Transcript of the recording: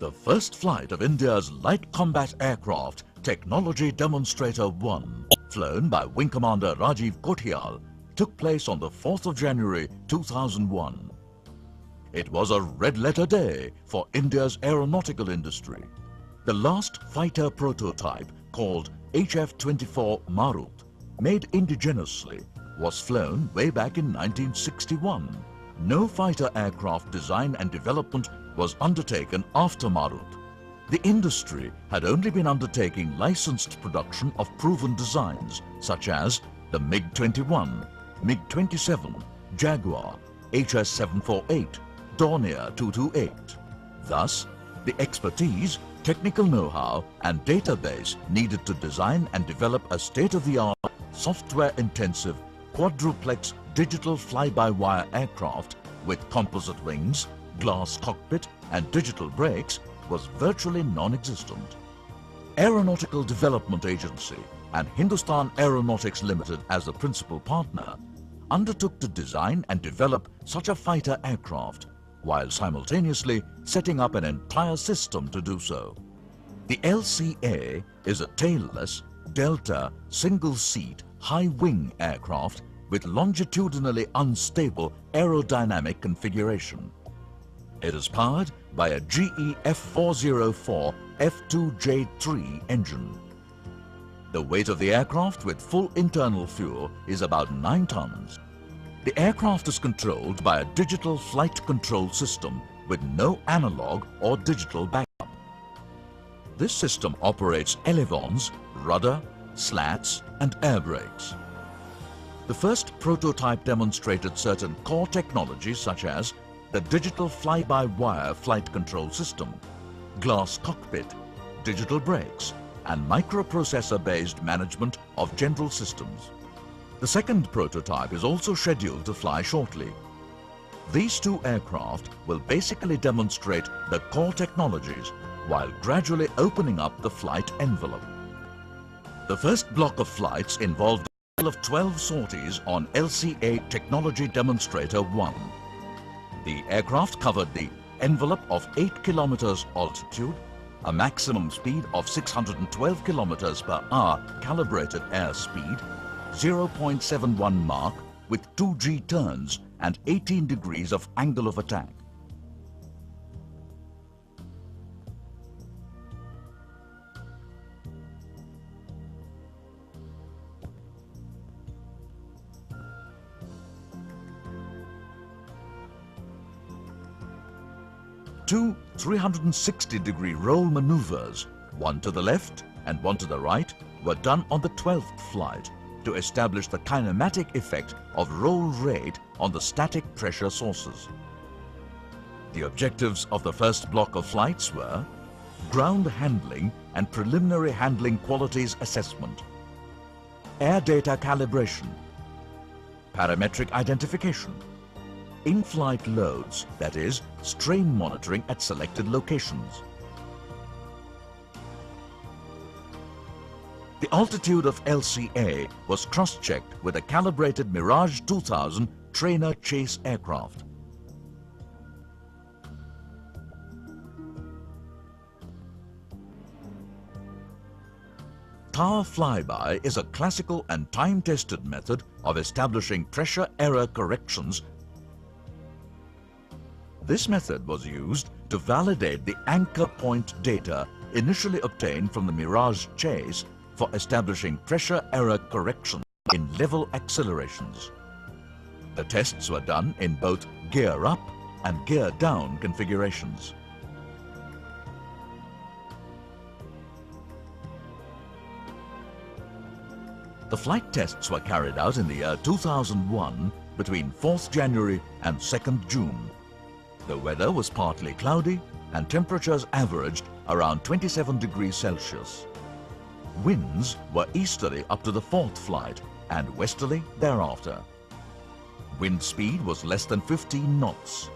The first flight of India's light combat aircraft Technology Demonstrator 1, flown by Wing Commander Rajiv Kothiyal, took place on the 4th of January 2001. It was a red-letter day for India's aeronautical industry. The last fighter prototype, called HF-24 Marut, made indigenously, was flown way back in 1961. No fighter aircraft design and development was undertaken after Marut. The industry had only been undertaking licensed production of proven designs such as the MiG-21, MiG-27, Jaguar, HS-748, Dornier 228. Thus, the expertise, technical know-how and database needed to design and develop a state-of-the-art, software-intensive, quadruplex digital fly-by-wire aircraft with composite wings, glass cockpit and digital brakes was virtually non-existent. Aeronautical Development Agency and Hindustan Aeronautics Limited as the principal partner undertook to design and develop such a fighter aircraft while simultaneously setting up an entire system to do so. The LCA is a tailless, delta, single-seat, high-wing aircraft with longitudinally unstable aerodynamic configuration. It is powered by a GE F404 F2J3 engine. The weight of the aircraft with full internal fuel is about 9 tons. The aircraft is controlled by a digital flight control system with no analog or digital backup. This system operates elevons, rudder, slats and air brakes. The first prototype demonstrated certain core technologies such as the digital fly-by-wire flight control system, glass cockpit, digital brakes and microprocessor-based management of general systems. The second prototype is also scheduled to fly shortly. These two aircraft will basically demonstrate the core technologies while gradually opening up the flight envelope. The first block of flights involved a total of 12 sorties on LCA Technology Demonstrator 1. The aircraft covered the envelope of 8 kilometers altitude, a maximum speed of 612 kilometers per hour calibrated airspeed, 0.71 Mach with 2G turns and 18 degrees of angle of attack. Two 360-degree roll maneuvers, one to the left and one to the right, were done on the 12th flight to establish the kinematic effect of roll rate on the static pressure sources. The objectives of the first block of flights were ground handling and preliminary handling qualities assessment, air data calibration, parametric identification, in-flight loads, that is, strain monitoring at selected locations. The altitude of LCA was cross-checked with a calibrated Mirage 2000 trainer chase aircraft. Tower flyby is a classical and time-tested method of establishing pressure error corrections. This method was used to validate the anchor point data initially obtained from the Mirage chase for establishing pressure error correction in level accelerations. The tests were done in both gear up and gear down configurations. The flight tests were carried out in the year 2001 between 4th January and 2nd June. The weather was partly cloudy and temperatures averaged around 27 degrees Celsius. Winds were easterly up to the 4th flight and westerly thereafter. Wind speed was less than 15 knots.